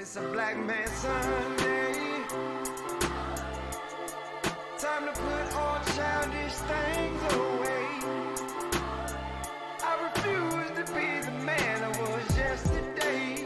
It's a black man Sunday. Time to put all childish things away. I refuse to be the man I was yesterday.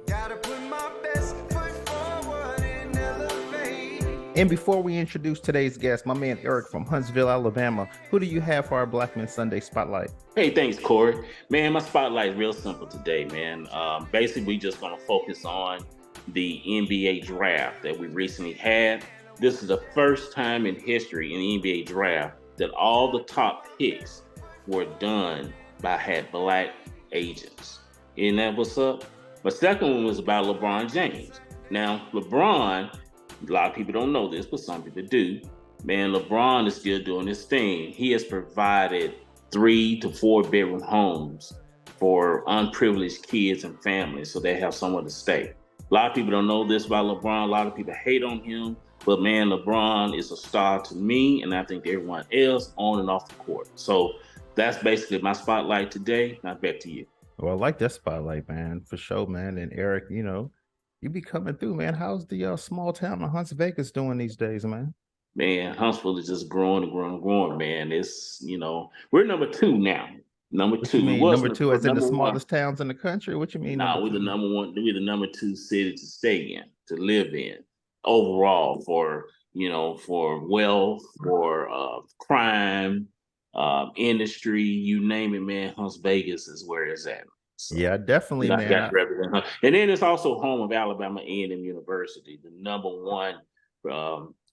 Gotta put my best foot forward and elevate. And before we introduce today's guest, my man Eric from Huntsville, Alabama, who do you have for our Black Men Sunday Spotlight? Hey, thanks, Corie. Man, my spotlight is real simple today, man. Basically, we just going to focus on the NBA draft that we recently had. This is the first time in history in the NBA draft that all the top picks were done had black agents. Isn't that what's up? My second one was about LeBron James. Now, LeBron, a lot of people don't know this, but some people do. Man, LeBron is still doing his thing. He has provided 3 to 4 bedroom homes for unprivileged kids and families so they have somewhere to stay. A lot of people don't know this about LeBron. A lot of people hate on him, but man, LeBron is a star to me, and I think everyone else on and off the court. So that's basically my spotlight today. Now back to you. Well, I like that spotlight, man, for sure, man. And Eric, you be coming through, man. How's the small town of Hunts Vegas doing these days, man? Man, Huntsville is just growing and growing and growing, man. It's, we're number 2 now. Number What 2. you mean, number 2 as in the smallest one. towns in the country? What you mean? No, we're the number 1. We're the number 2 city to stay in, to live in, overall for wealth, for crime, industry, you name it, man. Hunts Vegas is where it's at. So, yeah, definitely, man. And then it's also home of Alabama A&M University, the number 1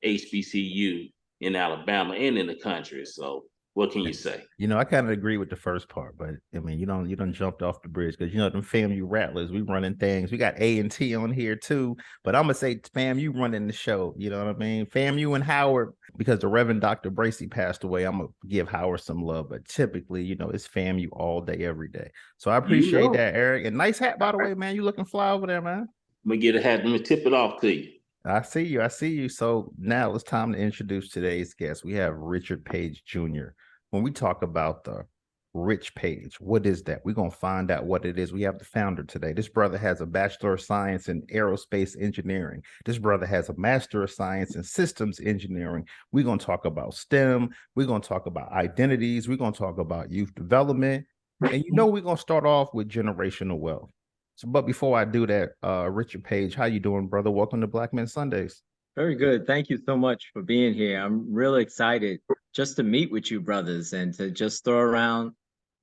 HBCU in Alabama and in the country. So what can you say? I kind of agree with the first part, but I mean, you don't jumped off the bridge because them FAMU Rattlers, we running things. We got A&T on here too, but I'm gonna say FAMU running the show. You know what I mean? FAMU and Howard, because the Reverend Dr. Bracy passed away. I'm gonna give Howard some love, but typically, it's FAMU all day, every day. So I appreciate that, Eric. And nice hat, by the way, man. You looking fly over there, man. Let me get a hat. Let me tip it off to you. I see you. So now it's time to introduce today's guest. We have Richard Page Jr. When we talk about the Rich Page, what is that? We're going to find out what it is. We have the founder today. This brother has a Bachelor of Science in Aerospace Engineering. This brother has a Master of Science in Systems Engineering. We're going to talk about STEM. We're going to talk about identities. We're going to talk about youth development. And we're going to start off with generational wealth. So, but before I do that, Richard Page, how you doing, brother? Welcome to Black Men Sundays. Very good. Thank you so much for being here. I'm really excited just to meet with you, brothers, and to just throw around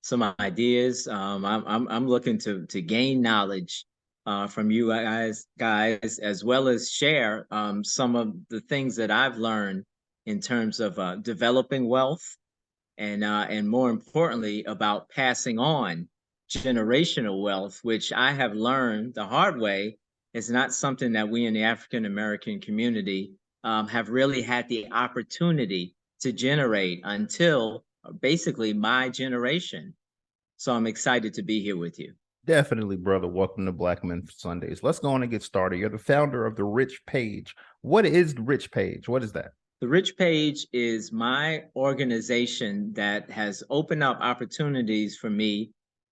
some ideas. I'm looking to gain knowledge from you guys, as well as share some of the things that I've learned in terms of developing wealth, and more importantly about passing on generational wealth, which I have learned the hard way is not something that we in the African American community have really had the opportunity to generate until basically my generation. So I'm excited to be here with you. Definitely, brother. Welcome to Black Men Sundays. Let's go on and get started. You're the founder of the Rich Page. What is the Rich Page? What is that? The Rich Page is my organization that has opened up opportunities for me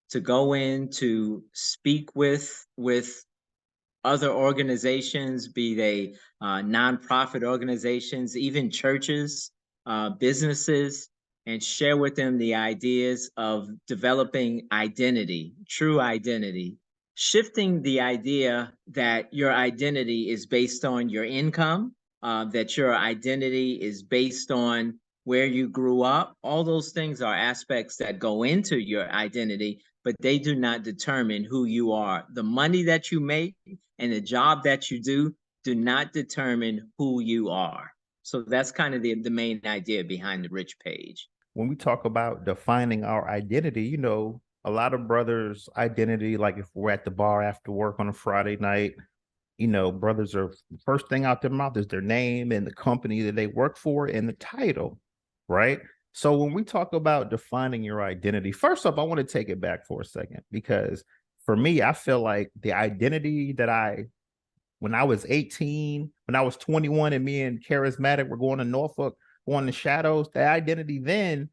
to go in to speak with other organizations, be they nonprofit organizations, even churches, businesses, and share with them the ideas of developing identity, true identity, shifting the idea that your identity is based on your income, that your identity is based on where you grew up. All those things are aspects that go into your identity, but they do not determine who you are. The money that you make and the job that you do not determine who you are. So that's kind of the main idea behind the Rich Page. When we talk about defining our identity, a lot of brothers' identity, like if we're at the bar after work on a Friday night, brothers are first thing out their mouth is their name and the company that they work for and the title, right? So when we talk about defining your identity, first off, I want to take it back for a second, because for me, I feel like the identity that when I was 18, when I was 21 and me and Charismatic were going to Norfolk, going to Shadows, the identity then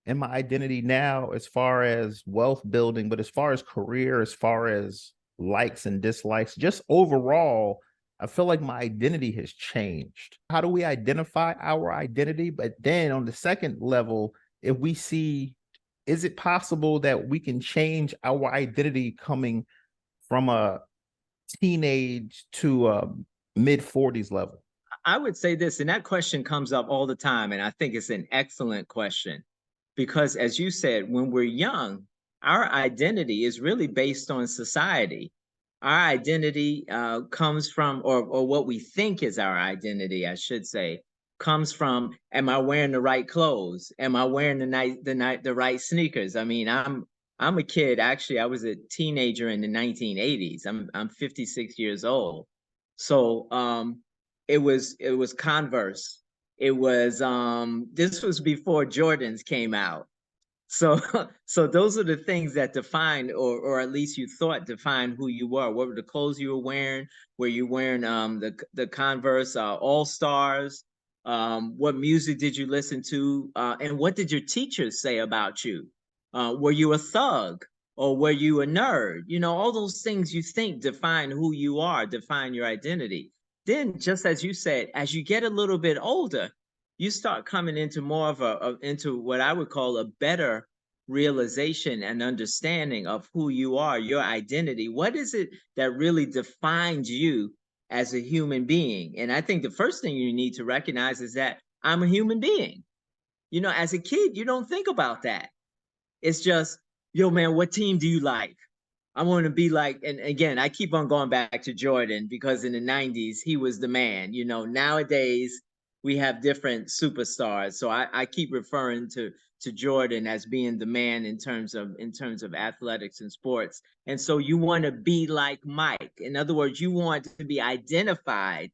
and my identity now, as far as wealth building, but as far as career, as far as likes and dislikes. Just overall, I feel like my identity has changed. How do we identify our identity? But then on the second level, if we see, is it possible that we can change our identity coming from a teenage to a mid 40s level? I would say this, and that question comes up all the time, and I think it's an excellent question because, as you said, when we're young, our identity is really based on society. Our identity comes from, or what we think is our identity, I should say, comes from: am I wearing the right clothes? Am I wearing the right sneakers? I mean, I'm a kid. Actually, I was a teenager in the 1980s. I'm 56 years old, so it was Converse. It was this was before Jordans came out. So so those are the things that define, or at least you thought defined who you were. What were the clothes you were wearing? Were you wearing the Converse All Stars? What music did you listen to? And what did your teachers say about you? Were you a thug or were you a nerd? You know, all those things you think define who you are, define your identity. Then, just as you said, as you get a little bit older, you start coming into more of into what I would call a better realization and understanding of who you are, your identity. What is it that really defines you as a human being? And I think the first thing you need to recognize is that I'm a human being. You know, as a kid, you don't think about that. It's just, yo, man, what team do you like? I want to be like, and again, I keep on going back to Jordan because in the 90s, he was the man. You know, nowadays we have different superstars. So I keep referring to Jordan as being the man in terms of athletics and sports. And so you want to be like Mike. In other words, you want to be identified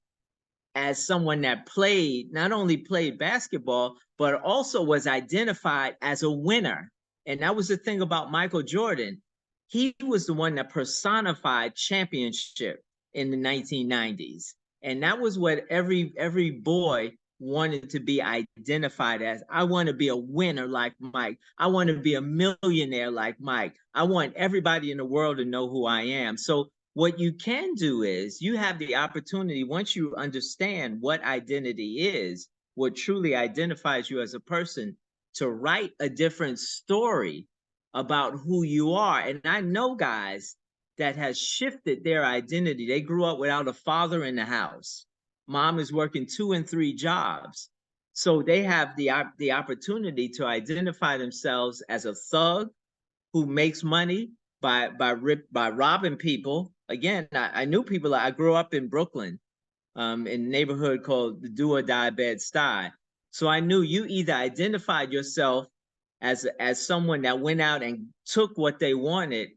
as someone that played, not only played basketball, but also was identified as a winner. And that was the thing about Michael Jordan. He was the one that personified championship in the 1990s. And that was what every boy wanted to be identified as. I want to be a winner like Mike. I want to be a millionaire like Mike. I want everybody in the world to know who I am. So what you can do is you have the opportunity, once you understand what identity is, what truly identifies you as a person, to write a different story about who you are. And I know guys that has shifted their identity. They grew up without a father in the house. Mom is working 2 and 3 jobs. So they have the opportunity to identify themselves as a thug who makes money by robbing people. Again, I knew people. I grew up in Brooklyn, in a neighborhood called the Do or Die Bed-Stuy. So I knew you either identified yourself as someone that went out and took what they wanted,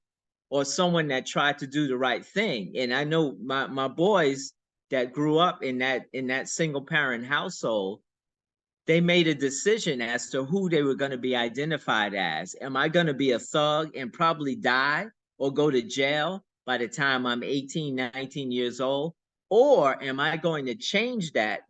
or someone that tried to do the right thing. And I know my boys that grew up in that single parent household, they made a decision as to who they were going to be identified as. Am I going to be a thug and probably die or go to jail by the time I'm 18, 19 years old? Or am I going to change that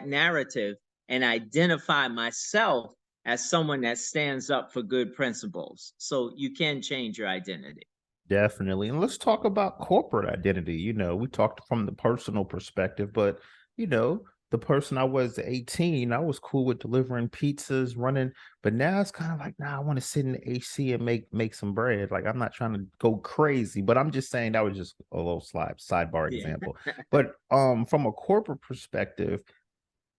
narrative and identify myself as someone that stands up for good principles? So you can change your identity. Definitely. And let's talk about corporate identity. You know, we talked from the personal perspective, but you know, the person I was at 18, I was cool with delivering pizzas, running, but now it's kind of like, nah, I want to sit in the AC and make some bread. Like I'm not trying to go crazy, but I'm just saying that was just a little sidebar Yeah. example. But from a corporate perspective,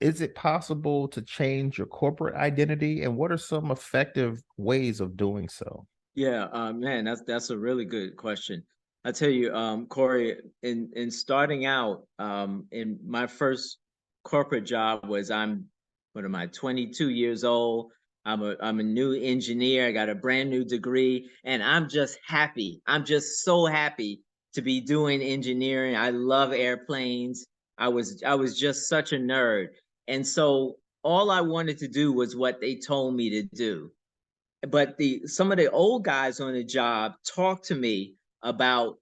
is it possible to change your corporate identity? And what are some effective ways of doing so? Yeah, man, that's a really good question. I tell you, Corie, in starting out, in my first corporate job was, what am I, 22 years old. I'm a new engineer. I got a brand new degree, and I'm just happy. I'm just so happy to be doing engineering. I love airplanes. I was just such a nerd, and so all I wanted to do was what they told me to do. But some of the old guys on the job talked to me about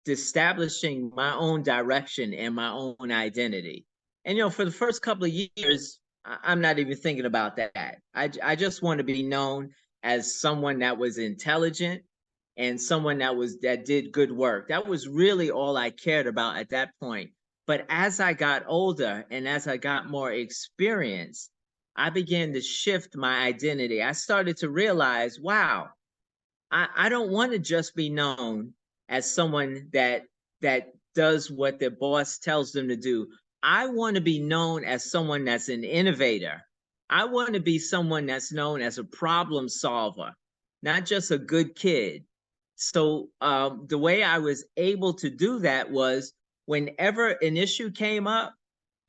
establishing my own direction and my own identity. And for the first couple of years, I'm not even thinking about that. I just want to be known as someone that was intelligent, and someone that did good work. That was really all I cared about at that point. But as I got older and as I got more experience, I began to shift my identity. I started to realize, wow, I don't want to just be known as someone that does what their boss tells them to do. I want to be known as someone that's an innovator. I want to be someone that's known as a problem solver, not just a good kid. So the way I was able to do that was whenever an issue came up,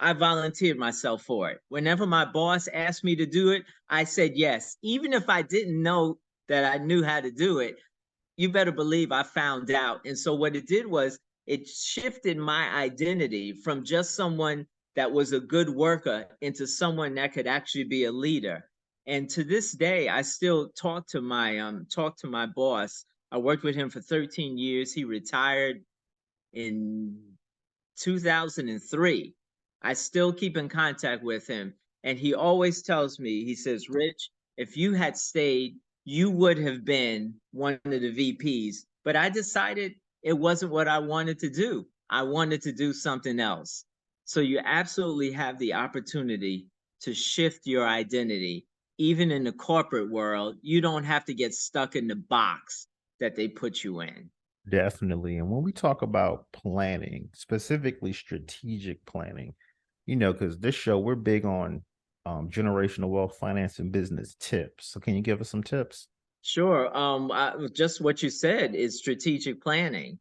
I volunteered myself for it. Whenever my boss asked me to do it, I said yes. Even if I didn't know that I knew how to do it, you better believe I found out. And so what it did was it shifted my identity from just someone that was a good worker into someone that could actually be a leader. And to this day, I still talk to my boss. I worked with him for 13 years. He retired in 2003. I still keep in contact with him. And he always tells me, he says, Rich, if you had stayed, you would have been one of the VPs. But I decided it wasn't what I wanted to do. I wanted to do something else. So you absolutely have the opportunity to shift your identity. Even in the corporate world, you don't have to get stuck in the box that they put you in. Definitely. And when we talk about planning, specifically strategic planning, you know, because this show, we're big on generational wealth, finance, and business tips. So can you give us some tips? Sure. Just what you said is strategic planning.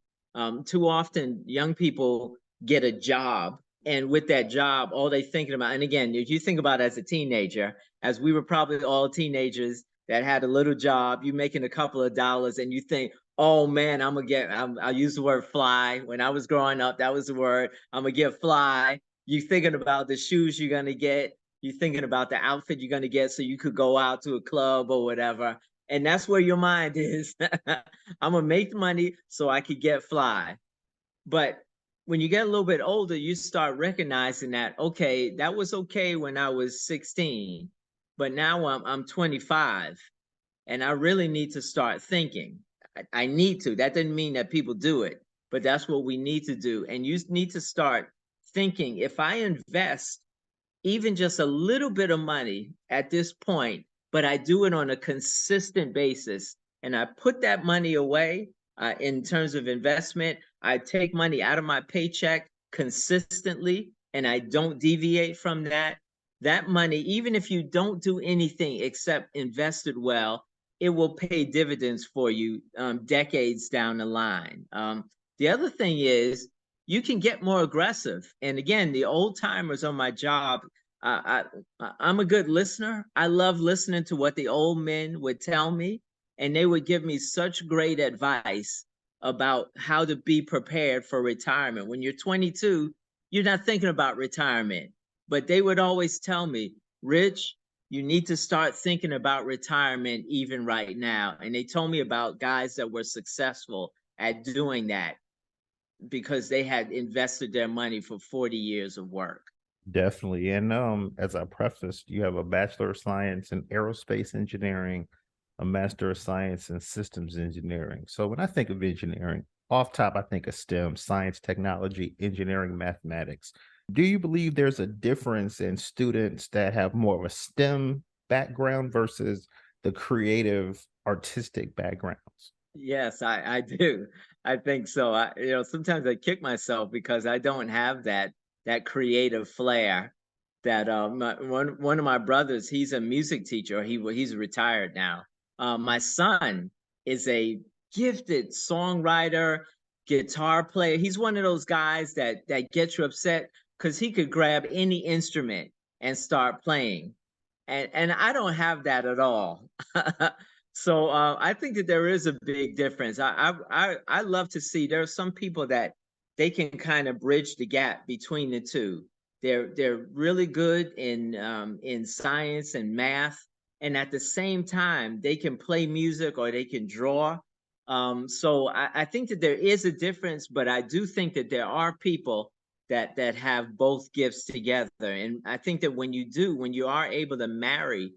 Too often, young people get a job, and with that job, all they thinking about, and again, if you think about as a teenager, as we were probably all teenagers that had a little job, you making a couple of dollars, and you think, oh man, I'll use the word fly. When I was growing up, that was the word. I'm gonna get fly. You thinking about the shoes you're gonna get. You thinking about the outfit you're gonna get so you could go out to a club or whatever, and that's where your mind is. I'm gonna make money so I could get fly. But when you get a little bit older, you start recognizing that, okay, that was okay when I was 16, but now I'm 25, and I really need to start thinking. I need to. That doesn't mean that people do it, but that's what we need to do. And you need to start thinking, if I invest even just a little bit of money at this point, but I do it on a consistent basis. And I put that money away in terms of investment. I take money out of my paycheck consistently, and I don't deviate from that. That money, even if you don't do anything except invest it well, it will pay dividends for you decades down the line. The other thing is, you can get more aggressive. And again, the old timers on my job, I'm a good listener. I love listening to what the old men would tell me, and they would give me such great advice about how to be prepared for retirement. When you're 22, you're not thinking about retirement, but they would always tell me, Rich, you need to start thinking about retirement even right now. And they told me about guys that were successful at doing that because they had invested their money for 40 years of work. Definitely. And as I prefaced, you have a Bachelor of Science in Aerospace Engineering, a Master of Science in Systems Engineering. So when I think of engineering, off top, I think of STEM, science, technology, engineering, mathematics. Do you believe there's a difference in students that have more of a STEM background versus the creative, artistic backgrounds? Yes, I do. I think so. Sometimes I kick myself because I don't have that creative flair. That one of my brothers, he's a music teacher. He's retired now. My son is a gifted songwriter, guitar player. He's one of those guys that gets you upset because he could grab any instrument and start playing, and I don't have that at all. So I think that there is a big difference. I love to see there are some people that they can kind of bridge the gap between the two. They're really good in science and math, and at the same time they can play music or they can draw. So I think that there is a difference, but I do think that there are people that have both gifts together. And I think that when you are able to marry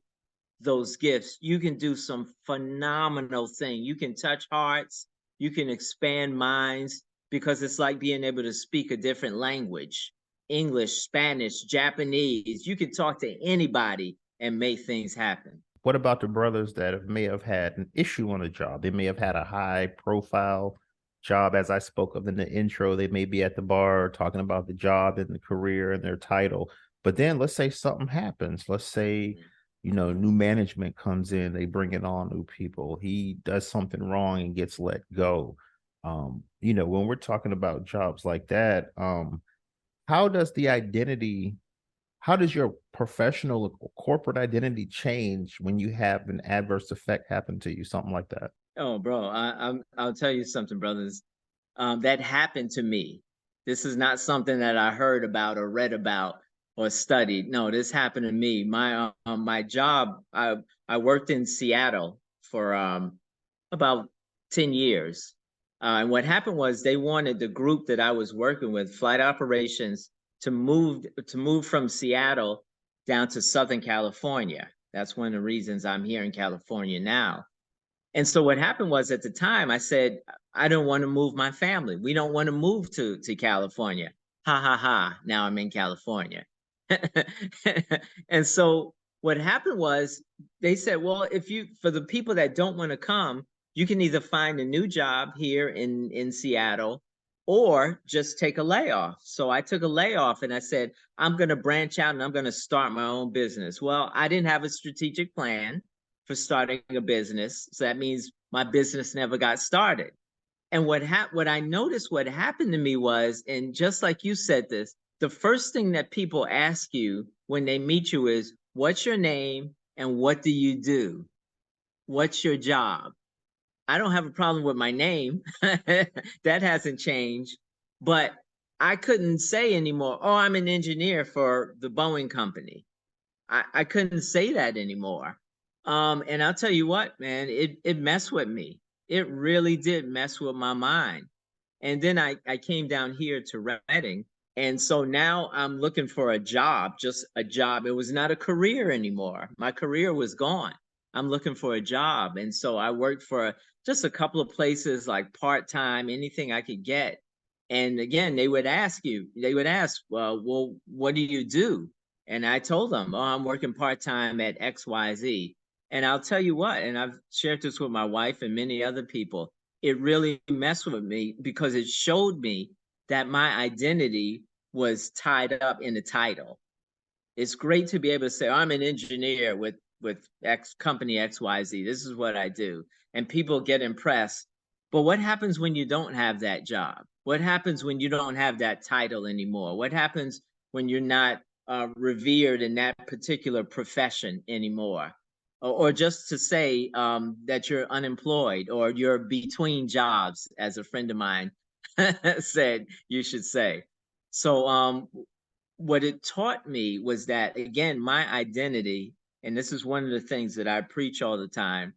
those gifts, you can do some phenomenal thing. You can touch hearts, you can expand minds, because it's like being able to speak a different language, English, Spanish, Japanese. You can talk to anybody and make things happen. What about the brothers that may have had an issue on a job? They may have had a high profile job, as I spoke of in the intro. They may be at the bar talking about the job and the career and their title. But then let's say something happens. Let's say, new management comes in, they bring in all new people. He does something wrong and gets let go. When we're talking about jobs like that, how does the identity how does your professional or corporate identity change when you have an adverse effect happen to you, something like that? Oh, bro, I'll tell you something, brothers. That happened to me. This is not something that I heard about or read about or studied. No, this happened to me. My job, I worked in Seattle for about 10 years. And what happened was they wanted the group that I was working with, flight operations, to move from Seattle down to Southern California. That's one of the reasons I'm here in California now. And so what happened was, at the time I said, I don't want to move my family. We don't want to move to California. Ha ha ha. Now I'm in California. And so what happened was, they said, well, for the people that don't want to come, you can either find a new job here in Seattle, or just take a layoff. So I took a layoff and I said, I'm going to branch out and I'm going to start my own business. Well, I didn't have a strategic plan for starting a business. So that means my business never got started. And what I noticed, what happened to me was, and just like you said this, the first thing that people ask you when they meet you is, what's your name and what do you do? What's your job? I don't have a problem with my name. That hasn't changed. But I couldn't say anymore, oh, I'm an engineer for the Boeing company. I couldn't say that anymore. And I'll tell you what, man, it messed with me. It really did mess with my mind. And then I came down here to Reading. And so now I'm looking for a job, just a job. It was not a career anymore. My career was gone. I'm looking for a job. And so I worked for just a couple of places, like part-time, anything I could get. And again, they would ask, well, what do you do? And I told them, oh, I'm working part-time at XYZ. And I'll tell you what, and I've shared this with my wife and many other people, it really messed with me, because it showed me that my identity was tied up in the title. It's great to be able to say, I'm an engineer with X company XYZ. This is what I do. And people get impressed. But what happens when you don't have that job? What happens when you don't have that title anymore? What happens when you're not revered in that particular profession anymore? Or just to say that you're unemployed, or you're between jobs, as a friend of mine said you should say. So what it taught me was that, again, my identity, and this is one of the things that I preach all the time,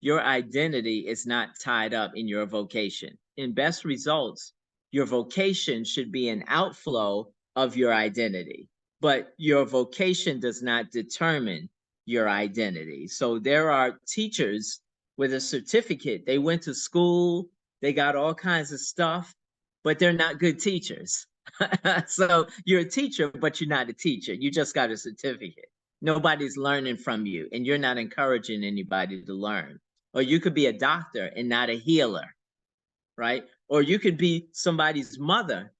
your identity is not tied up in your vocation. In best results, your vocation should be an outflow of your identity, but your vocation does not determine your identity. So there are teachers with a certificate. They went to school, they got all kinds of stuff, but they're not good teachers. So you're a teacher, but you're not a teacher. You just got a certificate. Nobody's learning from you, and you're not encouraging anybody to learn. Or you could be a doctor and not a healer, right? Or you could be somebody's mother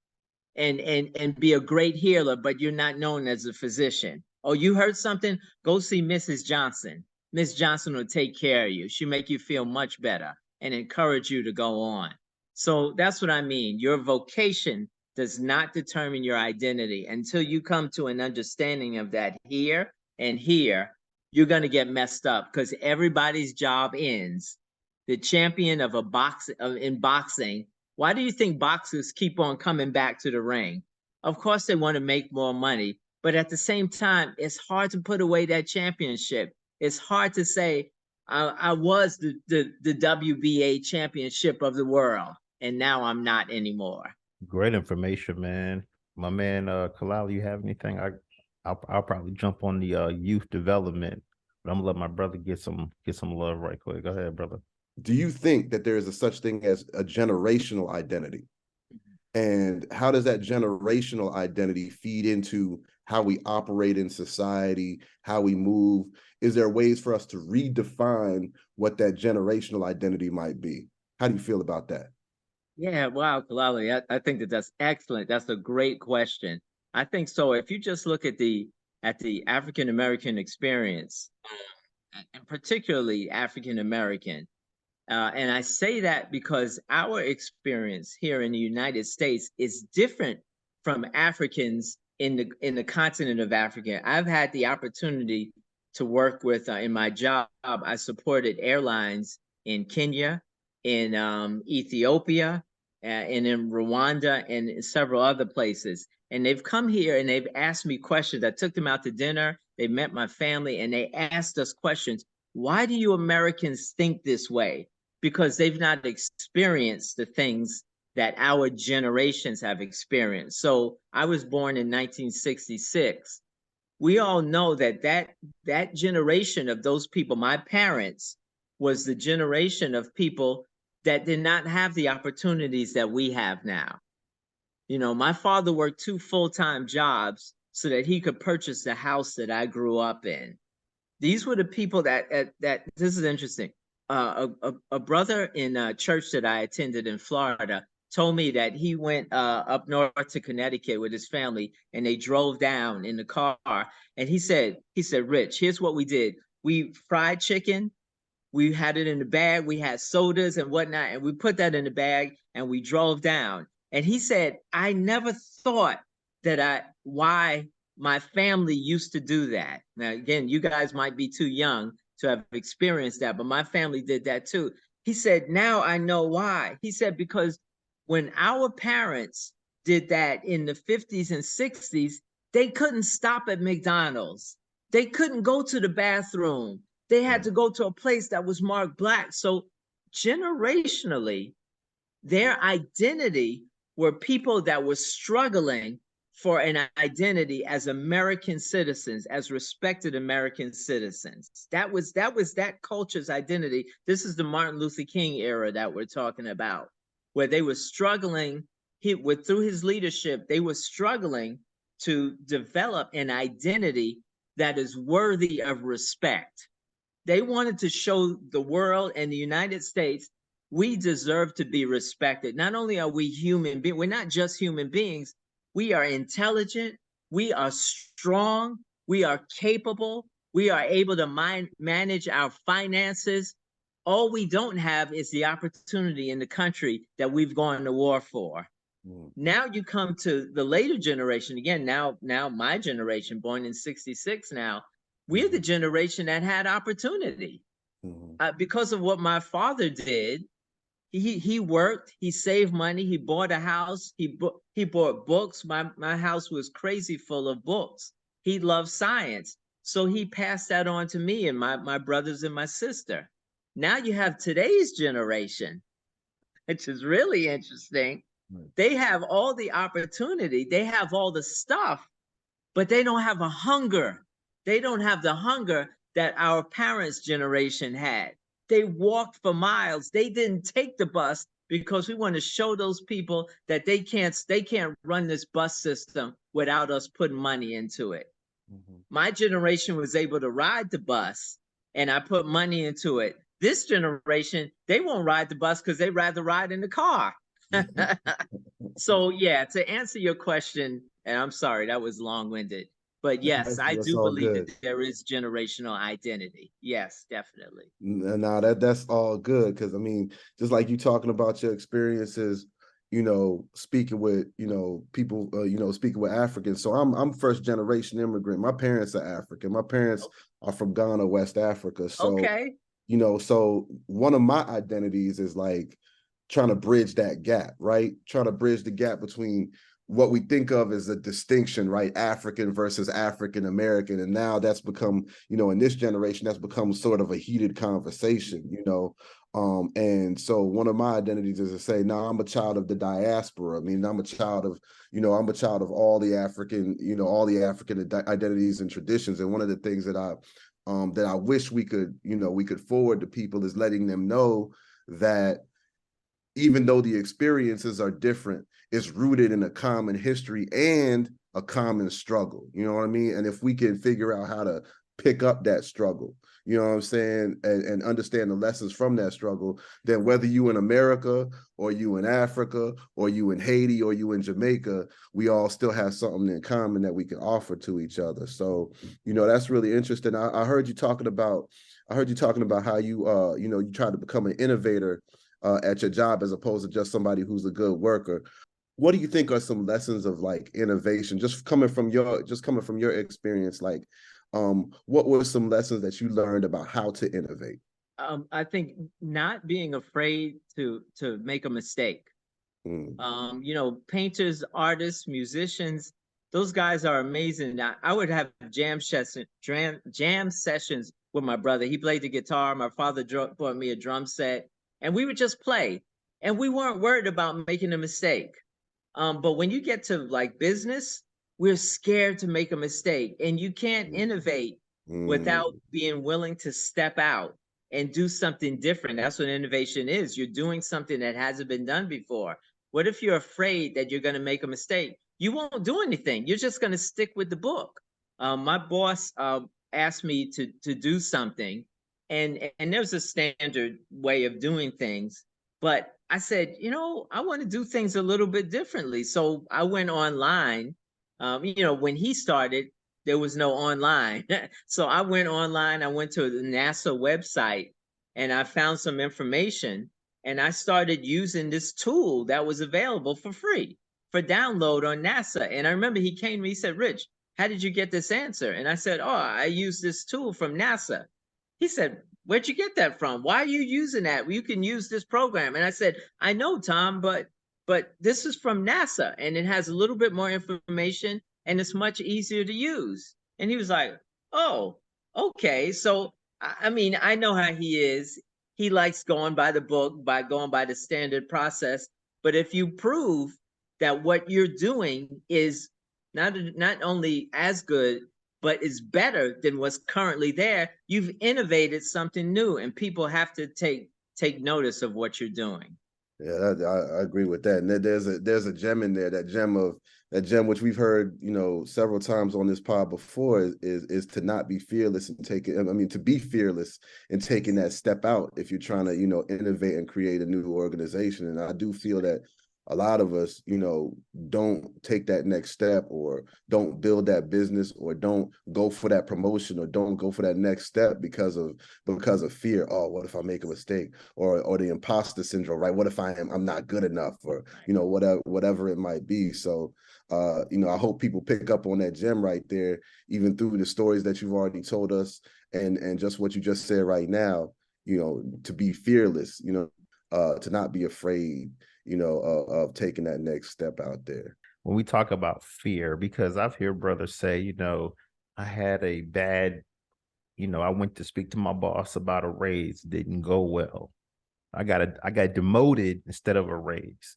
and be a great healer, but you're not known as a physician. Oh, you heard something? Go see Mrs. Johnson. Miss Johnson will take care of you. She'll make you feel much better and encourage you to go on. So that's what I mean. Your vocation does not determine your identity. Until you come to an understanding of that here and here, you're going to get messed up, because everybody's job ends. The champion of in boxing, why do you think boxers keep on coming back to the ring? Of course, they want to make more money, but at the same time, it's hard to put away that championship. It's hard to say, I was the WBA championship of the world, and now I'm not anymore. Great information, man. My man, Kalal, you have anything? I'll probably jump on the youth development But I'm gonna let my brother get some love right quick. Go ahead, brother. Do you think that there is a such thing as a generational identity? And how does that generational identity feed into how we operate in society, how we move? Is there ways for us to redefine what that generational identity might be? How do you feel about that? Yeah, wow, Kalali, I think that that's excellent. That's a great question. I think so. If you just look at the African American experience, and particularly African American, and I say that because our experience here in the United States is different from Africans in the continent of Africa. I've had the opportunity to work with in my job. I supported airlines in Kenya, in Ethiopia, and in Rwanda, and in several other places. And they've come here and they've asked me questions. I took them out to dinner. They met my family and they asked us questions. Why do you Americans think this way? Because they've not experienced the things that our generations have experienced. So I was born in 1966. We all know that that generation of those people, my parents, was the generation of people that did not have the opportunities that we have now. You know, my father worked 2 full-time jobs so that he could purchase the house that I grew up in. These were the people that this is interesting. A brother in a church that I attended in Florida told me that he went up north to Connecticut with his family and they drove down in the car. And he said, Rich, here's what we did. We fried chicken. We had it in the bag. We had sodas and whatnot. And we put that in the bag and we drove down. And he said, I never thought why my family used to do that. Now, again, you guys might be too young to have experienced that, but my family did that too. He said, now I know why. He said, because when our parents did that in the 50s and 60s, they couldn't stop at McDonald's. They couldn't go to the bathroom. They had to go to a place that was marked Black. So generationally, their identity were people that were struggling for an identity as American citizens, as respected American citizens. That was that culture's identity. This is the Martin Luther King era that we're talking about, where they were struggling, through his leadership, they were struggling to develop an identity that is worthy of respect. They wanted to show the world and the United States, we deserve to be respected. Not only are we human beings, we're not just human beings, we are intelligent, we are strong, we are capable, we are able to manage our finances. All we don't have is the opportunity in the country that we've gone to war for. Now you come to the later generation, again, now my generation, born in 66 now, we're the generation that had opportunity. Because of what my father did, he worked, he saved money, he bought a house, he bought books. My house was crazy full of books. He loved science. So he passed that on to me and my brothers and my sister. Now you have today's generation, which is really interesting. They have all the opportunity, they have all the stuff, but they don't have a hunger. They don't have the hunger that our parents' generation had. They walked for miles. They didn't take the bus because we want to show those people that they can't run this bus system without us putting money into it. My generation was able to ride the bus and I put money into it. This generation, they won't ride the bus because they'd rather ride in the car. So yeah, to answer your question, and I'm sorry, that was long-winded, but yes, I do believe that there is generational identity. Yes, definitely. No, that's all good. Because I mean, just like you talking about your experiences, speaking with, people, speaking with Africans. So I'm first generation immigrant. My parents are African. My parents are from Ghana, West Africa. So, okay. So one of my identities is like trying to bridge that gap, right? Trying to bridge the gap between what we think of as a distinction, right? African versus African American. And now that's become, in this generation, that's become sort of a heated conversation, and so one of my identities is to say, no, I'm a child of the diaspora. I mean, I'm a child of all the African, all the African identities and traditions. And one of the things that that I wish we could, we could forward to people is letting them know that even though the experiences are different, it's rooted in a common history and a common struggle. You know what I mean? And if we can figure out how to pick up that struggle, you know what I'm saying, and understand the lessons from that struggle, then whether you in America or you in Africa or you in Haiti or you in Jamaica, we all still have something in common that we can offer to each other. So, that's really interesting. I heard you talking about how you you try to become an innovator at your job as opposed to just somebody who's a good worker. What do you think are some lessons of like innovation, just coming from your experience? Like, what were some lessons that you learned about how to innovate? I think not being afraid to make a mistake. Painters, artists, musicians, those guys are amazing. I would have jam sessions with my brother. He played the guitar. My father bought me a drum set, and we would just play. And we weren't worried about making a mistake. But when you get to like business, we're scared to make a mistake, and you can't innovate without being willing to step out and do something different. That's what innovation is. You're doing something that hasn't been done before. What if you're afraid that you're going to make a mistake? You won't do anything. You're just going to stick with the book. My boss asked me to do something, and there's a standard way of doing things. But I said, I want to do things a little bit differently. So I went online. When he started, there was no online. So I went online. I went to the NASA website and I found some information, and I started using this tool that was available for free for download on NASA. And I remember he came to me, he said, "Rich, how did you get this answer?" And I said, "Oh, I used this tool from NASA." He said, "Where'd you get that from? Why are you using that? Well, you can use this program." And I said, "I know, Tom, but this is from NASA and it has a little bit more information and it's much easier to use." And he was like, "Oh, okay." So I mean, I know how he is. He likes going by the book, by going by the standard process. But if you prove that what you're doing is not only as good, but is better than what's currently there, you've innovated something new, and people have to take notice of what you're doing. Yeah, I agree with that. And there's a gem in there. That gem which we've heard, several times on this pod before is to not be fearless and to be fearless in taking that step out if you're trying to, innovate and create a new organization. And I do feel that a lot of us, don't take that next step, or don't build that business, or don't go for that promotion, or don't go for that next step because of fear. Oh, what if I make a mistake? Or the imposter syndrome, right? What if I'm not good enough, or whatever it might be. So I hope people pick up on that gem right there, even through the stories that you've already told us, and just what you just said right now, to be fearless, to not be afraid, of taking that next step out there. When we talk about fear, because I've heard brothers say, I had a bad, I went to speak to my boss about a raise, didn't go well. I got demoted instead of a raise.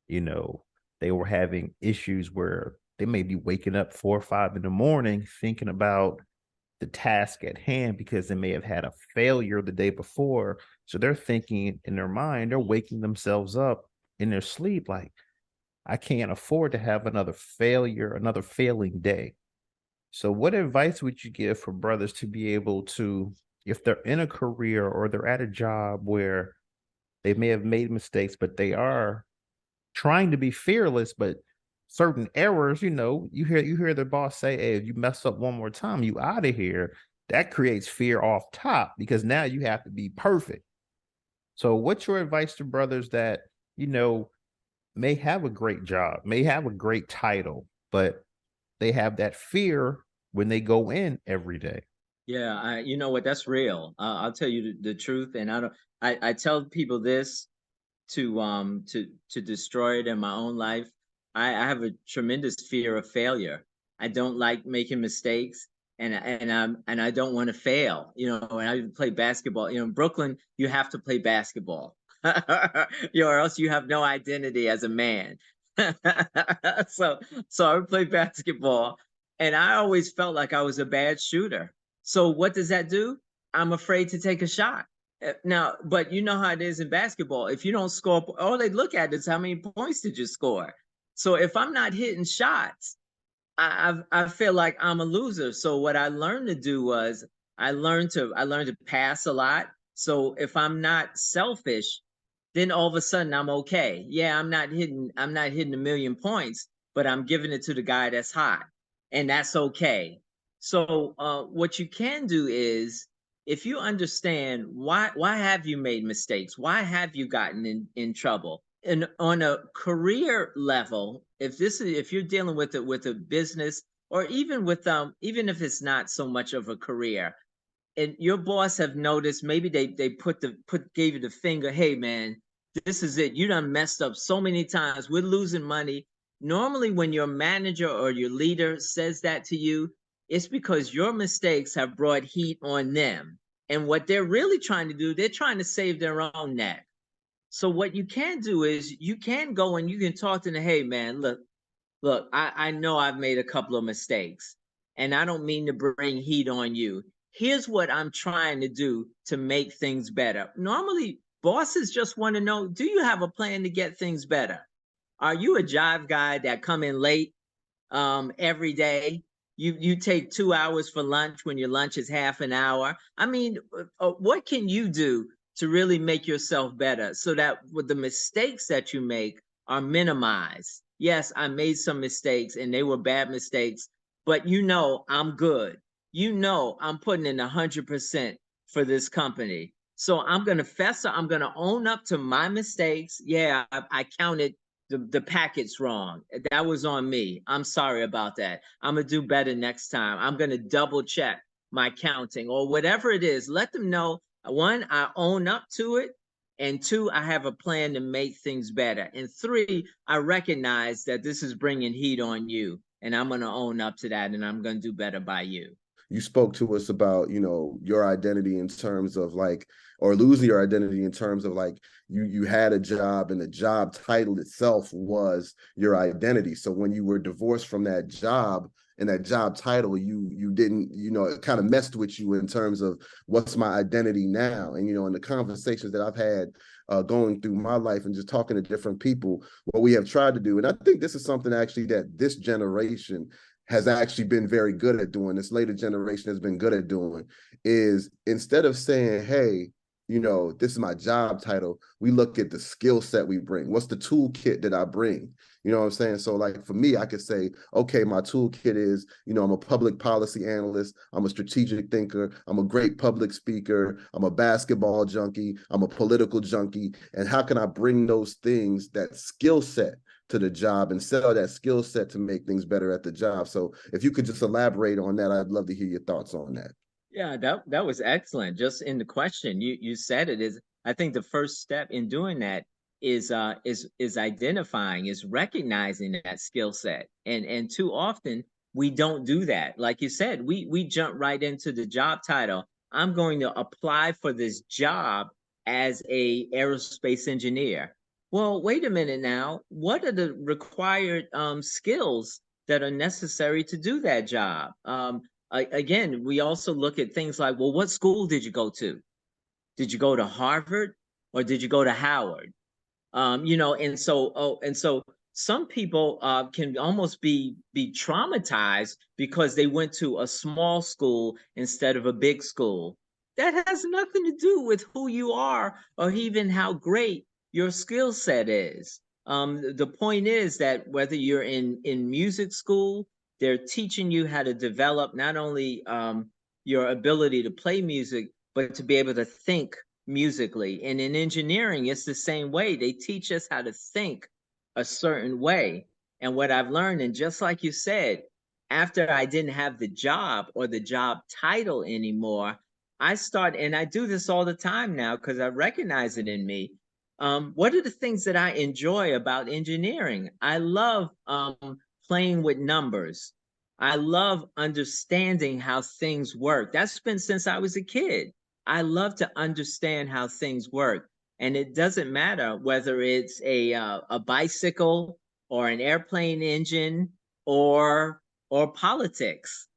They were having issues where they may be waking up 4 or 5 in the morning thinking about the task at hand because they may have had a failure the day before. So they're thinking in their mind, they're waking themselves up in their sleep like, I can't afford to have another failing day. So what advice would you give for brothers to be able to, if they're in a career or they're at a job where they may have made mistakes, but they are trying to be fearless, but certain errors, you hear the boss say, "Hey, if you mess up one more time, you out of here." That creates fear off top because now you have to be perfect. So what's your advice to brothers that, may have a great job, may have a great title, but they have that fear when they go in every day? Yeah, you know what? That's real. I'll tell you the truth, and I tell people this to destroy it in my own life. I have a tremendous fear of failure. I don't like making mistakes, and I don't want to fail. And I play basketball. In Brooklyn, you have to play basketball, or else you have no identity as a man. So I would play basketball, and I always felt like I was a bad shooter. So what does that do? I'm afraid to take a shot. Now, but you know how it is in basketball. If you don't score, all they look at is how many points did you score. So if I'm not hitting shots, I feel like I'm a loser. So what I learned to do was I learned to pass a lot. So if I'm not selfish, then all of a sudden I'm okay. Yeah, I'm not hitting a million points, but I'm giving it to the guy that's hot, and that's okay. So what you can do is, if you understand why have you made mistakes, why have you gotten in trouble, and on a career level, if you're dealing with a business, or even if it's not so much of a career, and your boss have noticed, maybe they gave you the finger, hey man, this is it, you done messed up so many times, we're losing money. Normally when your manager or your leader says that to you, it's because your mistakes have brought heat on them, and what they're really trying to do, they're trying to save their own neck. So what you can do is you can go and you can talk to them, hey man, look, I know I've made a couple of mistakes, and I don't mean to bring heat on you. Here's what I'm trying to do to make things better. Normally, bosses just want to know, do you have a plan to get things better? Are you a jive guy that come in late every day? You take 2 hours for lunch when your lunch is half an hour. I mean, what can you do to really make yourself better so that with the mistakes that you make are minimized? Yes, I made some mistakes and they were bad mistakes, but I'm good. I'm putting in 100% for this company. So I'm gonna fess up, I'm gonna own up to my mistakes. Yeah, I counted the packets wrong. That was on me. I'm sorry about that. I'm gonna do better next time. I'm gonna double check my counting or whatever it is. Let them know, one, I own up to it, and two, I have a plan to make things better, and three, I recognize that this is bringing heat on you, and I'm gonna own up to that, and I'm gonna do better by you. You spoke to us about, your identity in terms of like, or losing your identity in terms of like, you had a job and the job title itself was your identity. So when you were divorced from that job and that job title, you didn't, it kind of messed with you in terms of what's my identity now. And in the conversations that I've had going through my life and just talking to different people, what we have tried to do, and I think this is something actually that this generation has actually been very good at doing, this later generation has been good at doing, is instead of saying, hey, this is my job title, we look at the skill set we bring. What's the toolkit that I bring? You know what I'm saying? So like for me, I could say, okay, my toolkit is, I'm a public policy analyst, I'm a strategic thinker, I'm a great public speaker, I'm a basketball junkie, I'm a political junkie. And how can I bring those things, that skill set, to the job and sell that skill set to make things better at the job? So if you could just elaborate on that, I'd love to hear your thoughts on that. Yeah, that was excellent. Just in the question, you said it is. I think the first step in doing that is identifying, is recognizing that skill set, and too often we don't do that. Like you said, we jump right into the job title. I'm going to apply for this job as a aerospace engineer. Well, wait a minute now. What are the required skills that are necessary to do that job? Again, we also look at things like, well, what school did you go to? Did you go to Harvard or did you go to Howard? And so some people can almost be traumatized because they went to a small school instead of a big school. That has nothing to do with who you are or even how great your skill set is. The point is that whether you're in music school, they're teaching you how to develop not only your ability to play music, but to be able to think musically. And in engineering, it's the same way. They teach us how to think a certain way. And what I've learned, and just like you said, after I didn't have the job or the job title anymore, and I do this all the time now because I recognize it in me. What are the things that I enjoy about engineering? I love playing with numbers. I love understanding how things work. That's been since I was a kid. I love to understand how things work. And it doesn't matter whether it's a bicycle or an airplane engine or politics.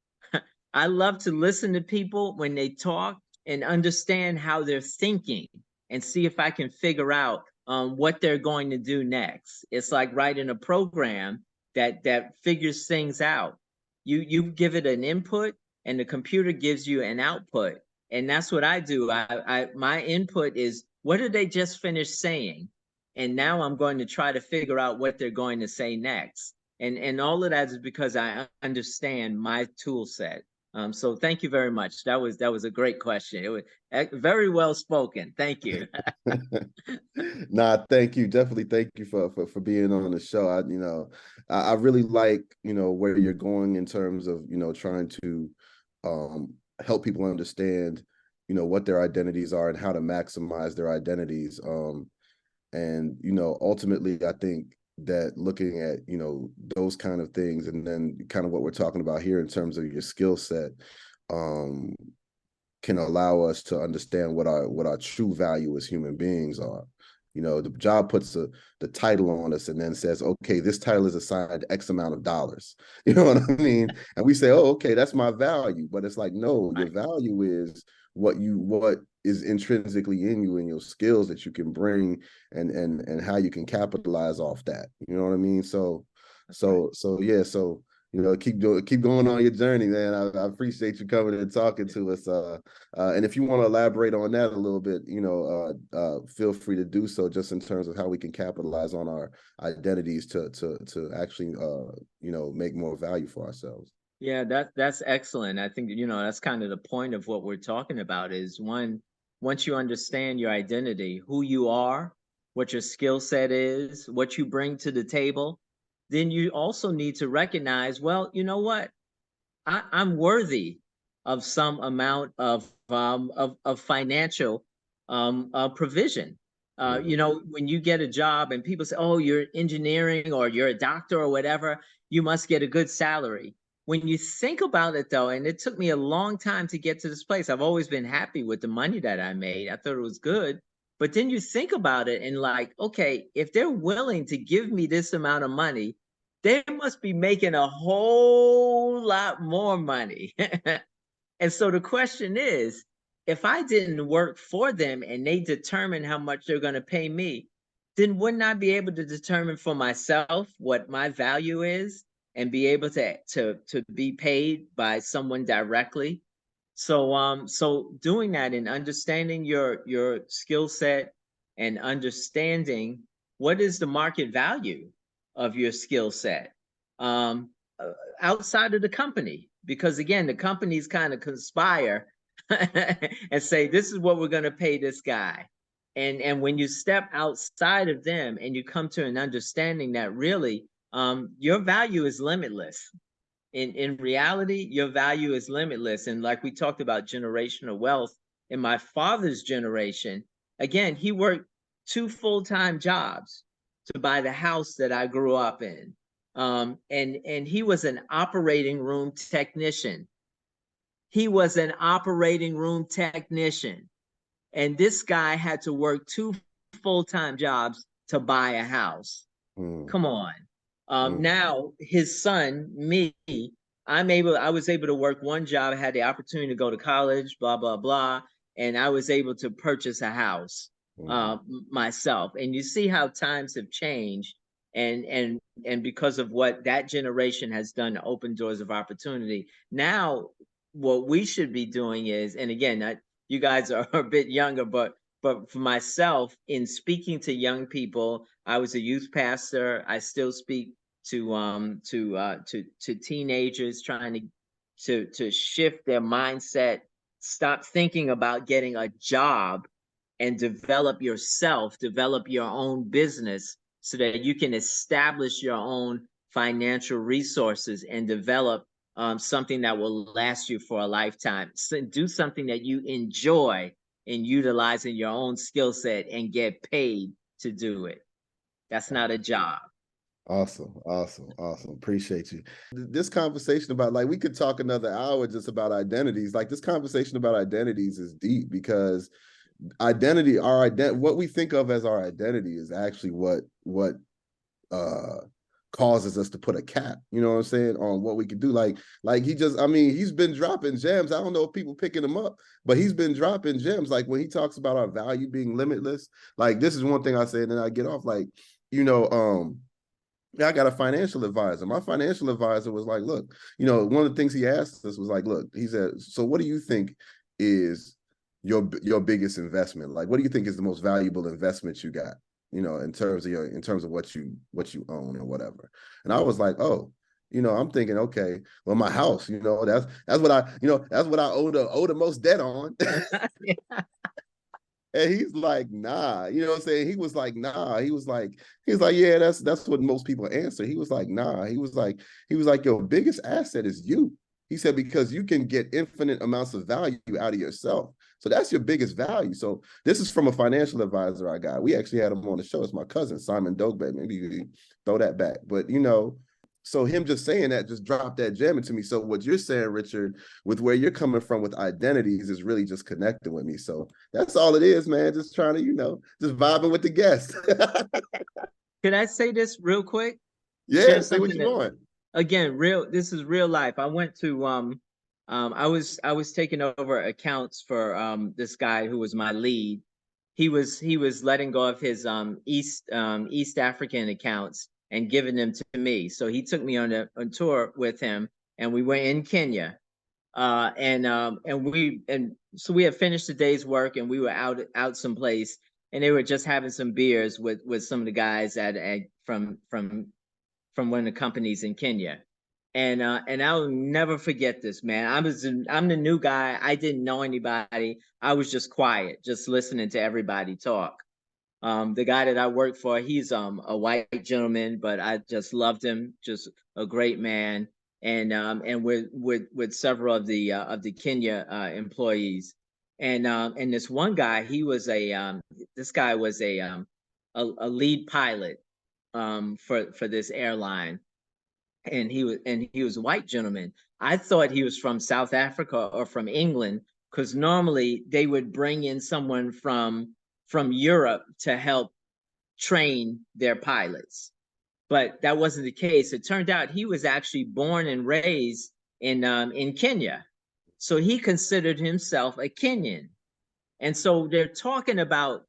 I love to listen to people when they talk and understand how they're thinking and see if I can figure out what they're going to do next. It's like writing a program that figures things out. You give it an input, and the computer gives you an output, and that's what I do. I my input is, what did they just finish saying, and now I'm going to try to figure out what they're going to say next. And all of that is because I understand my tool set. So thank you very much. That was a great question. It was very well spoken. Thank you. Nah, thank you. Definitely thank you for being on the show. I really like, where you're going in terms of, trying to help people understand, what their identities are and how to maximize their identities. And, ultimately, I think that looking at, those kind of things, and then kind of what we're talking about here in terms of your skill set, can allow us to understand what our true value as human beings are. The job puts the title on us and then says, okay, this title is assigned X amount of dollars. You know what I mean? And we say, oh, okay, that's my value. But it's like, no, your value is what is intrinsically in you and your skills that you can bring, and how you can capitalize off that. You know what I mean? So yeah. So, keep going on your journey, man. I appreciate you coming and talking to us. And if you want to elaborate on that a little bit, feel free to do so, just in terms of how we can capitalize on our identities to actually, make more value for ourselves. Yeah, that's excellent. I think, that's kind of the point of what we're talking about is, once you understand your identity, who you are, what your skill set is, what you bring to the table, then you also need to recognize, well, you know what? I'm worthy of some amount of financial provision. When you get a job and people say, "Oh, you're engineering or you're a doctor or whatever, you must get a good salary." When you think about it, though, and it took me a long time to get to this place, I've always been happy with the money that I made. I thought it was good. But then you think about it and, like, okay, if they're willing to give me this amount of money, they must be making a whole lot more money. And so the question is, if I didn't work for them and they determine how much they're going to pay me, then wouldn't I be able to determine for myself what my value is and be able to be paid by someone directly? So doing that and understanding your skill set and understanding what is the market value of your skill set um, outside of the company, because again, the companies kind of conspire and say, this is what we're going to pay this guy. And when you step outside of them and you come to an understanding that really your value is limitless. In reality, your value is limitless. And like we talked about generational wealth, in my father's generation, again, he worked 2 full-time jobs to buy the house that I grew up in. And he was an operating room technician. He was an operating room technician. And this guy had to work 2 full-time jobs to buy a house. Come on. Now his son, me, I was able to work one job, had the opportunity to go to college, blah, blah, blah. And I was able to purchase a house myself. And you see how times have changed. And because of what that generation has done to open doors of opportunity. Now, what we should be doing is, and again, you guys are a bit younger, but for myself, in speaking to young people, I was a youth pastor. I still speak to teenagers, trying to shift their mindset, stop thinking about getting a job, and develop yourself, develop your own business so that you can establish your own financial resources and develop something that will last you for a lifetime. So do something that you enjoy in utilizing your own skill set and get paid to do it. That's not a job. Awesome. Appreciate you. This conversation about, like, we could talk another hour just about identities. Like, this conversation about identities is deep, because what we think of as our identity is actually what causes us to put a cap, you know what I'm saying, on what we can do. Like he just, I mean, he's been dropping gems. I don't know if people picking him up, but he's been dropping gems. Like when he talks about our value being limitless, like this is one thing I say, and then I get off. Like, you know, I got a financial advisor. My financial advisor was like, look, you know, one of the things he asked us was like, look, he said, so what do you think is your biggest investment? Like, what do you think is the most valuable investment you got? You know, in terms of what you own or whatever. And I was like, oh, you know, I'm thinking, okay, well, my house, you know, that's what I, you know, that's what I owe the most debt on. And he's like, nah, you know what I'm saying? He was like, nah. He was like, yeah, that's what most people answer. He was like, nah. He was like, your biggest asset is you. He said, because you can get infinite amounts of value out of yourself. So that's your biggest value. So this is from a financial advisor I got. We actually had him on the show. It's my cousin, Simon Dogbe. Maybe you throw that back. But, you know, so him just saying that just dropped that gem into me. So what you're saying, Richard, with where you're coming from with identities is really just connecting with me. So that's all it is, man. Just trying to, you know, just vibing with the guest. Can I say this real quick? Yeah, say what you want. Again, this is real life. I went to I was taking over accounts for this guy who was my lead. He was letting go of his East African accounts and giving them to me. So he took me on a tour with him, and we went in Kenya. And so we had finished the day's work, and we were out someplace, and they were just having some beers with some of the guys from one of the companies in Kenya. And I'll never forget this, man. I'm the new guy. I didn't know anybody. I was just quiet, just listening to everybody talk. The guy that I worked for, he's a white gentleman, but I just loved him, just a great man. And with several of the Kenya employees, and this one guy, he was this guy was a lead pilot for this airline, and he was a white gentleman. I thought he was from South Africa or from England, because normally they would bring in someone from Europe to help train their pilots. But that wasn't the case. It turned out he was actually born and raised in Kenya. So he considered himself a Kenyan. And so they're talking about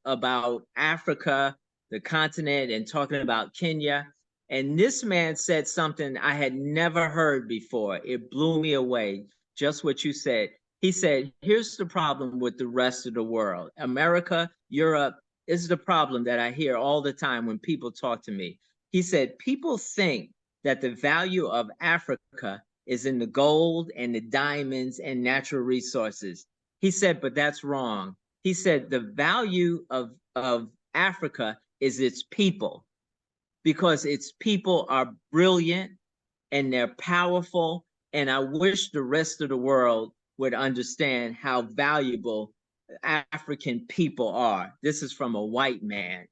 Africa, the continent, and talking about Kenya. And this man said something I had never heard before. It blew me away. Just what you said. He said, here's the problem with the rest of the world. America, Europe, is the problem that I hear all the time when people talk to me. He said, people think that the value of Africa is in the gold and the diamonds and natural resources. He said, but that's wrong. He said, the value of Africa is its people, because its people are brilliant and they're powerful. And I wish the rest of the world would understand how valuable African people are. This is from a white man.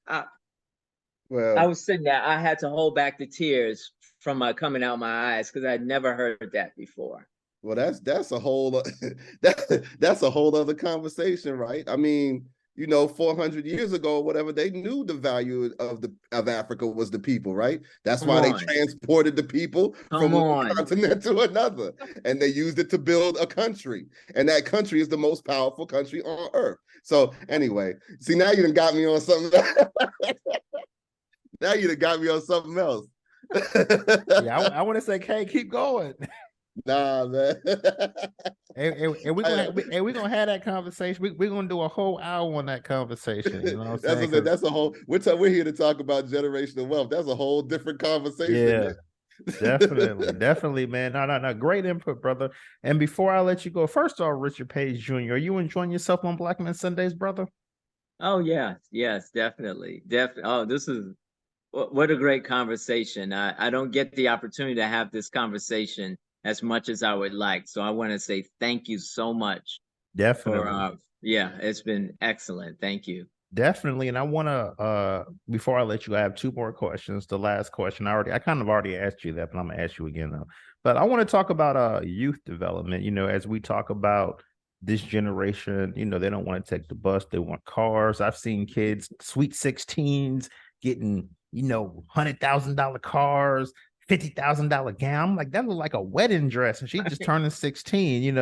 Well, I was sitting there, I had to hold back the tears from coming out my eyes, because I'd never heard that before. well, that's a whole that's a whole other conversation, right? I mean, you know, 400 years ago, whatever, they knew the value of Africa was the people, right? That's why they transported the people from one continent to another, and they used it to build a country, and that country is the most powerful country on earth. So anyway, see, now you done got me on something. Now you done got me on something else. Yeah, I want to say, Kay, keep going. Nah, man. and we're gonna have that conversation. We're gonna do a whole hour on that conversation. You know what I'm saying? That's a whole. We're here to talk about generational wealth. That's a whole different conversation. Yeah, definitely, man. No. Great input, brother. And before I let you go, first off, Richard Page Jr., are you enjoying yourself on Black Men Sundays, brother? Oh yes, definitely. Oh, this is what a great conversation. I don't get the opportunity to have this conversation as much as I would like. So I want to say thank you so much. Definitely. Yeah, it's been excellent. Thank you. Definitely. And I want to, before I let you, I have two more questions. The last question, I kind of already asked you that, but I'm going to ask you again though. But I want to talk about youth development. You know, as we talk about this generation, you know, they don't want to take the bus. They want cars. I've seen kids, sweet 16s, getting $100,000 cars, $50,000 gown. I'm like, that looked like a wedding dress, and she just turning 16.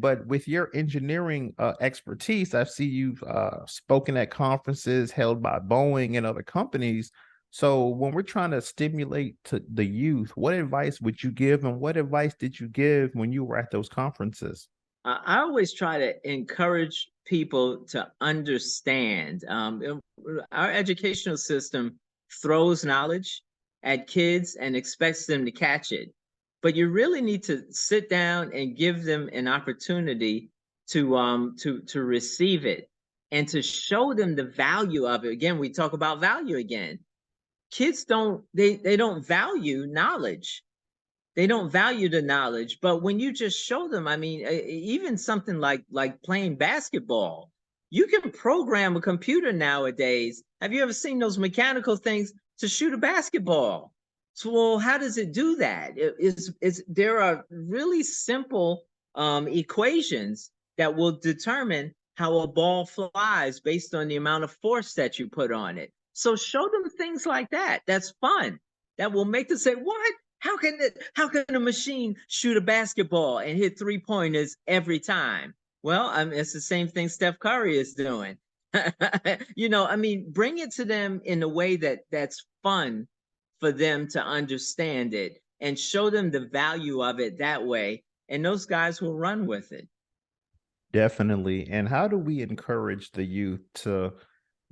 But with your engineering expertise, I see you've spoken at conferences held by Boeing and other companies. So when we're trying to stimulate to the youth, what advice would you give, and what advice did you give when you were at those conferences? I always try to encourage people to understand. Our educational system throws knowledge at kids and expects them to catch it. But you really need to sit down and give them an opportunity to receive it and to show them the value of it. Again, we talk about value again. Kids they don't value knowledge. They don't value the knowledge, but when you just show them, I mean, even something like playing basketball, you can program a computer nowadays. Have you ever seen those mechanical things to shoot a basketball? So, well, how does it do that? There are really simple equations that will determine how a ball flies based on the amount of force that you put on it. So show them things like that. That's fun. That will make them say, "What? How can a machine shoot a basketball and hit 3-pointers every time?" Well, I mean, it's the same thing Steph Curry is doing. I mean, bring it to them in a way that's fun for them to understand it, and show them the value of it that way, and those guys will run with it. Definitely. And how do we encourage the youth to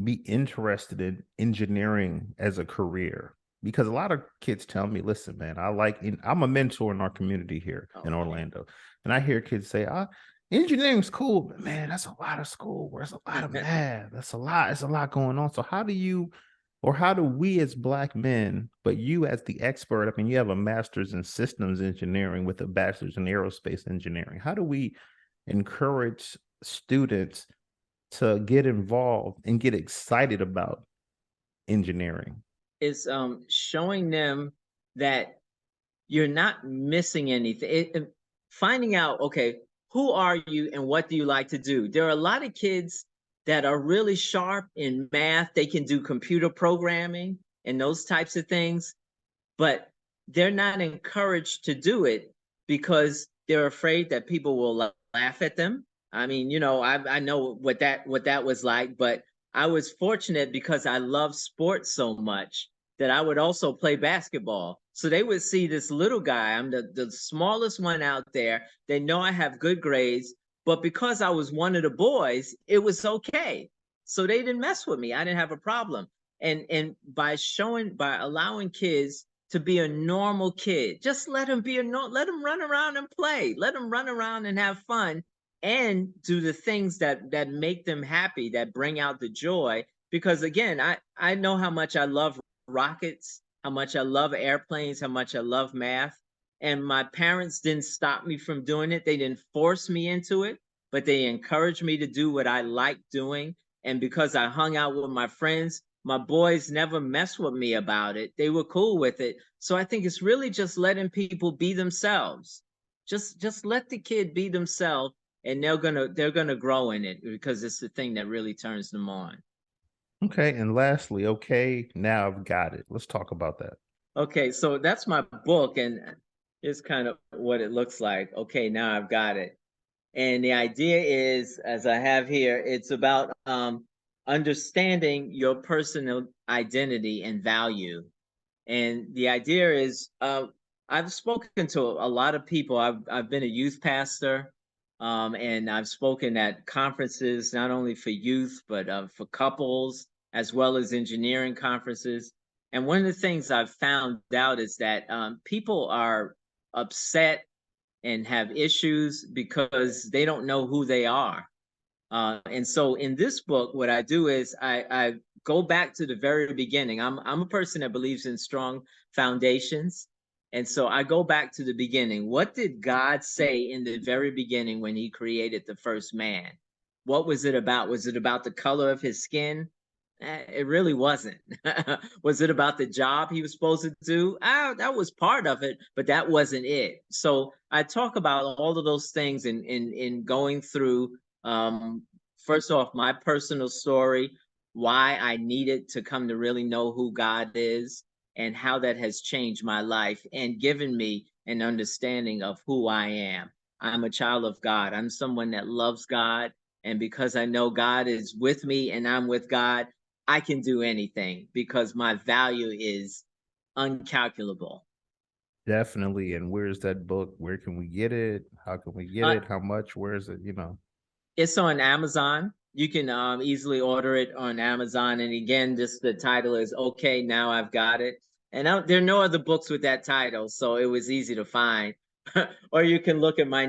be interested in engineering as a career? Because a lot of kids tell me, listen, man, I'm a mentor in our community here in Orlando. And I hear kids say, engineering's cool, but man, that's a lot of school. There's a lot of math. It's a lot going on. So how do we as Black men, but you as the expert, I mean, you have a master's in systems engineering with a bachelor's in aerospace engineering. How do we encourage students to get involved and get excited about engineering? It's showing them that you're not missing anything. Finding out, okay, who are you and what do you like to do? There are a lot of kids that are really sharp in math. They can do computer programming and those types of things, but they're not encouraged to do it because they're afraid that people will laugh at them. I mean, I know what that was like, but I was fortunate because I love sports so much that I would also play basketball. So they would see this little guy. I'm the smallest one out there. They know I have good grades, but because I was one of the boys, it was okay. So they didn't mess with me. I didn't have a problem. And by allowing kids to be a normal kid, just let them let them run around and play. Let them run around and have fun and do the things that make them happy, that bring out the joy. Because again, I know how much I love rockets, how much I love airplanes, how much I love math. And my parents didn't stop me from doing it. They didn't force me into it, but they encouraged me to do what I like doing. And because I hung out with my friends, my boys never messed with me about it. They were cool with it. So I think it's really just letting people be themselves. Just let the kid be themselves, and they're gonna grow in it because it's the thing that really turns them on. Okay. And lastly, okay, now I've got it. Let's talk about that. Okay, so that's my book, and it's kind of what it looks like. Okay, now I've got it. And the idea is, as I have here, it's about understanding your personal identity and value. And the idea is, I've spoken to a lot of people. I've been a youth pastor, and I've spoken at conferences, not only for youth, but for couples, as well as engineering conferences. And one of the things I've found out is that people are upset and have issues because they don't know who they are. And so in this book, what I do is I go back to the very beginning. I'm a person that believes in strong foundations. And so I go back to the beginning. What did God say in the very beginning when he created the first man? What was it about? Was it about the color of his skin? It really wasn't. Was it about the job he was supposed to do? That was part of it, but that wasn't it. So I talk about all of those things in going through, first off, my personal story, why I needed to come to really know who God is and how that has changed my life and given me an understanding of who I am. I'm a child of God. I'm someone that loves God. And because I know God is with me and I'm with God, I can do anything because my value is uncalculable. Definitely. And where's that book? Where can we get it? How can we get Uh, it? How much? Where is it? You know. It's on Amazon. You can easily order it on Amazon. And again, just the title is "Okay, Now I've Got It." And there are no other books with that title, so it was easy to find. Or you can look at my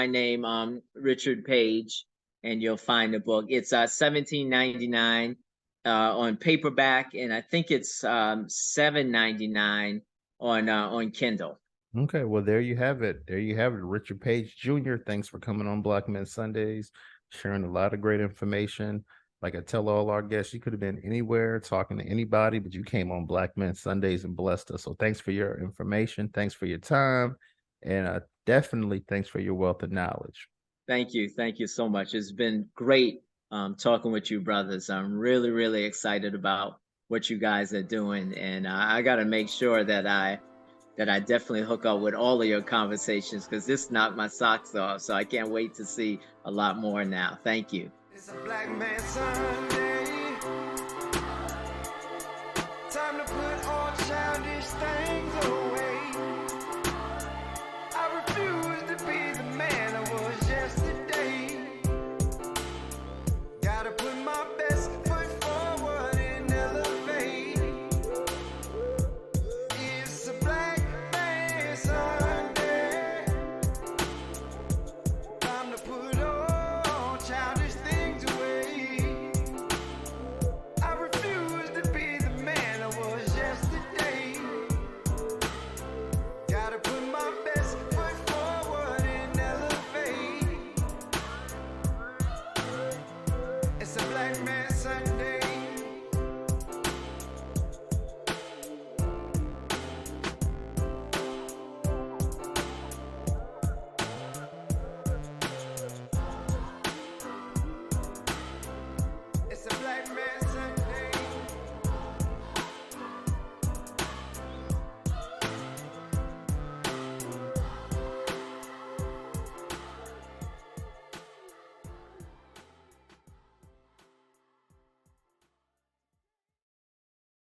name, Richard Page, and you'll find the book. It's $17.99 on paperback, and I think it's $7.99 on Kindle. Okay, well, there you have it. There you have it. Richard Page Jr., thanks for coming on Black Men Sundays, sharing a lot of great information. Like I tell all our guests, you could have been anywhere talking to anybody, but you came on Black Men Sundays and blessed us. So thanks for your information. Thanks for your time. And definitely thanks for your wealth of knowledge. Thank you. Thank you so much. It's been great talking with you, brothers. I'm really, really excited about what you guys are doing. And I got to make sure that I definitely hook up with all of your conversations because this knocked my socks off. So I can't wait to see a lot more now. Thank you. It's a Black Man Sunday. Time to put all childish things away.